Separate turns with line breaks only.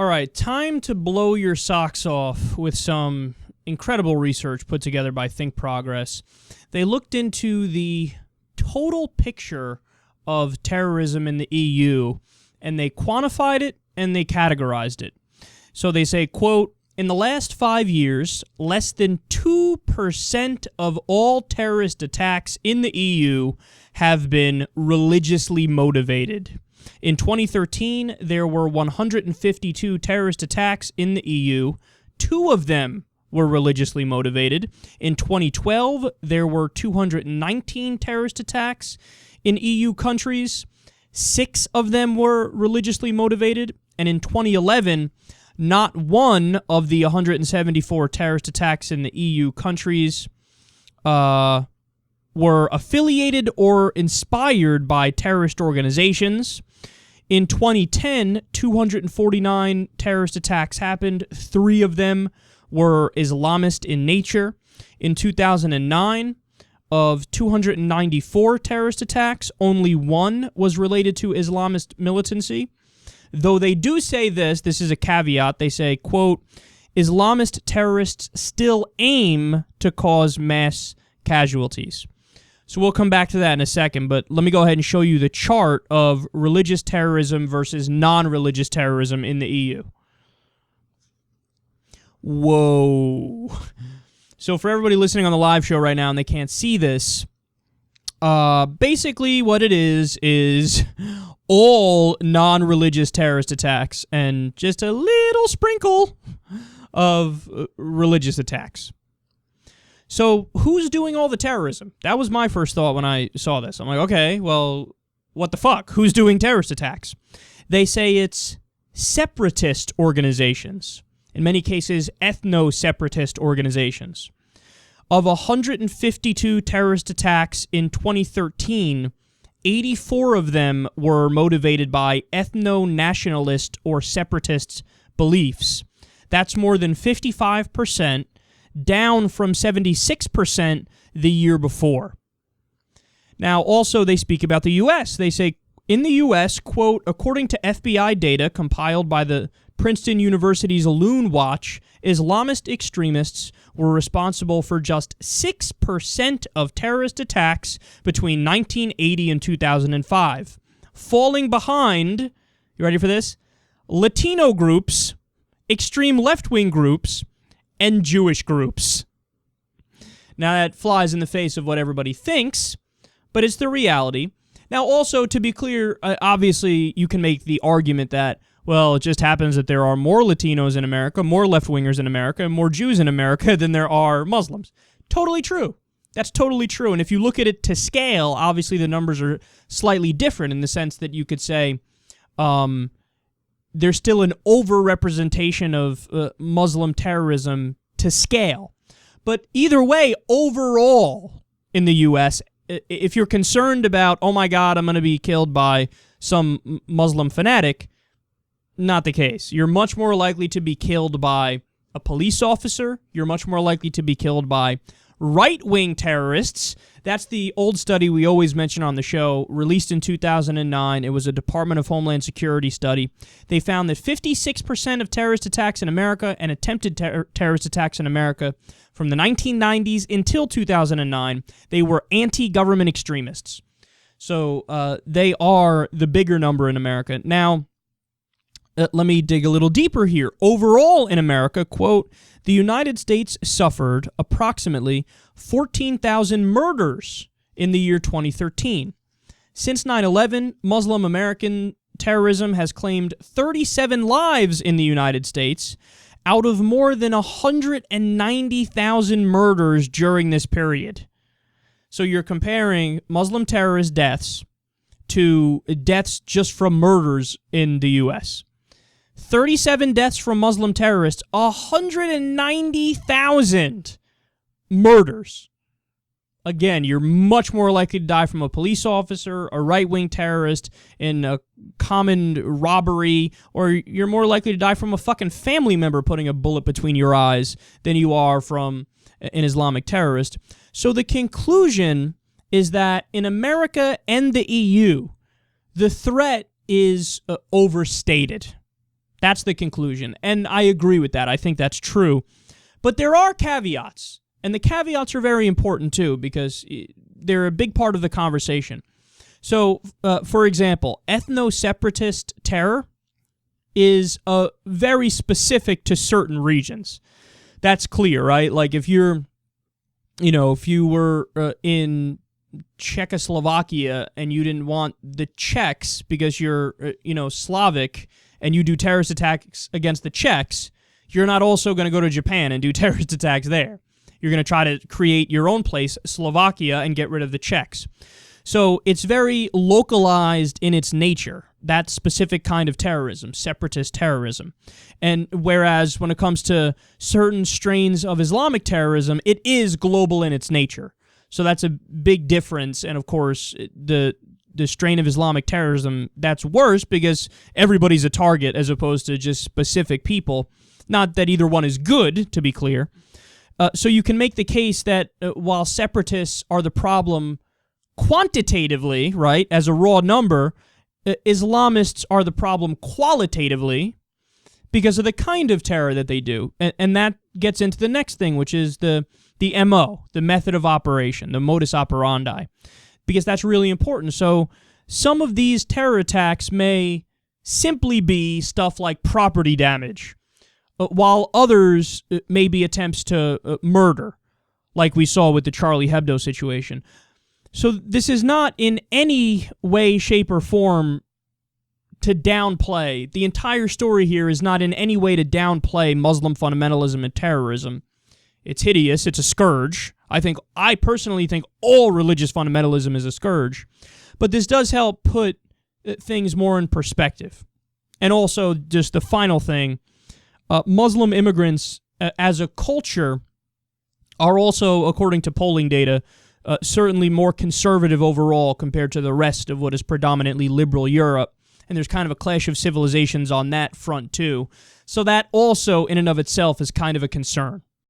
All right, time to blow your socks off with some incredible research put together by Think Progress. They looked into the total picture of terrorism in the EU, and they quantified it and they categorized it. So they say, quote, in the last 5 years, less than 2% of all terrorist attacks in the EU have been religiously motivated. In 2013, there were 152 terrorist attacks in the EU. 2 of them were religiously motivated. In 2012, there were 219 terrorist attacks in EU countries. 6 of them were religiously motivated. And in 2011, not one of the 174 terrorist attacks in the EU countries were affiliated or inspired by terrorist organizations. In 2010, 249 terrorist attacks happened. 3 of them were Islamist in nature. In 2009, of 294 terrorist attacks, only 1 was related to Islamist militancy. Though they do say this is a caveat, they say, quote, Islamist terrorists still aim to cause mass casualties. So we'll come back to that in a second, but let me go ahead and show you the chart of religious terrorism versus non-religious terrorism in the EU. Whoa. So for everybody listening on the live show right now and they can't see this, basically what it is all non-religious terrorist attacks and just a little sprinkle of religious attacks. So who's doing all the terrorism? That was my first thought when I saw this. I'm like, okay, well, what the fuck? Who's doing terrorist attacks? They say it's separatist organizations. In many cases, ethno-separatist organizations. Of 152 terrorist attacks in 2013, 84 of them were motivated by ethno-nationalist or separatist beliefs. That's more than 55%, down from 76% the year before. Now, also, they speak about the U.S. They say, in the U.S., quote, according to FBI data compiled by the Princeton University's Loon Watch, Islamist extremists were responsible for just 6% of terrorist attacks between 1980 and 2005, falling behind, you ready for this? Latino groups, extreme left-wing groups, and Jewish groups. Now, that flies in the face of what everybody thinks, but it's the reality. Now, also, to be clear, obviously, you can make the argument that, well, it just happens that there are more Latinos in America, more left-wingers in America, and more Jews in America than there are Muslims. Totally true. That's totally true. And if you look at it to scale, obviously the numbers are slightly different in the sense that you could say there's still an overrepresentation of Muslim terrorism to scale. But either way, overall in the U.S., if you're concerned about, oh my God, I'm going to be killed by some Muslim fanatic, not the case. You're much more likely to be killed by a police officer. You're much more likely to be killed by right-wing terrorists. That's the old study we always mention on the show, released in 2009. It was a Department of Homeland Security study. They found that 56% of terrorist attacks in America and attempted terrorist attacks in America from the 1990s until 2009, they were anti-government extremists. So they are the bigger number in America. Now, let me dig a little deeper here. Overall in America, quote, the United States suffered approximately 14,000 murders in the year 2013. Since 9/11, Muslim American terrorism has claimed 37 lives in the United States out of more than 190,000 murders during this period. So you're comparing Muslim terrorist deaths to deaths just from murders in the U.S. 37 deaths from Muslim terrorists, 190,000 murders. Again, you're much more likely to die from a police officer, a right-wing terrorist, in a common robbery, or you're more likely to die from a fucking family member putting a bullet between your eyes than you are from an Islamic terrorist. So the conclusion is that in America and the EU, the threat is overstated. That's the conclusion. And I agree with that. I think that's true. But there are caveats. And the caveats are very important, too, because they're a big part of the conversation. So, for example, ethno-separatist terror is very specific to certain regions. That's clear, right? Like if you were in Czechoslovakia and you didn't want the Czechs because you're, Slavic and you do terrorist attacks against the Czechs, you're not also going to go to Japan and do terrorist attacks there. You're going to try to create your own place, Slovakia, and get rid of the Czechs. So it's very localized in its nature, that specific kind of terrorism, separatist terrorism. And whereas when it comes to certain strains of Islamic terrorism, it is global in its nature. So that's a big difference. And of course, the strain of Islamic terrorism, that's worse because everybody's a target as opposed to just specific people. Not that either one is good, to be clear. So you can make the case that while separatists are the problem quantitatively, right, as a raw number, Islamists are the problem qualitatively because of the kind of terror that they do. And that gets into the next thing, which is the MO, the method of operation, the modus operandi, because that's really important. So some of these terror attacks may simply be stuff like property damage, while others may be attempts to murder, like we saw with the Charlie Hebdo situation. So this is not in any way, shape, or form to downplay. The entire story here is not in any way to downplay Muslim fundamentalism and terrorism. It's hideous. It's a scourge. I personally think all religious fundamentalism is a scourge. But this does help put things more in perspective. And also, just the final thing, Muslim immigrants as a culture are also, according to polling data, certainly more conservative overall compared to the rest of what is predominantly liberal Europe. And there's kind of a clash of civilizations on that front too. So that also, in and of itself, is kind of a concern.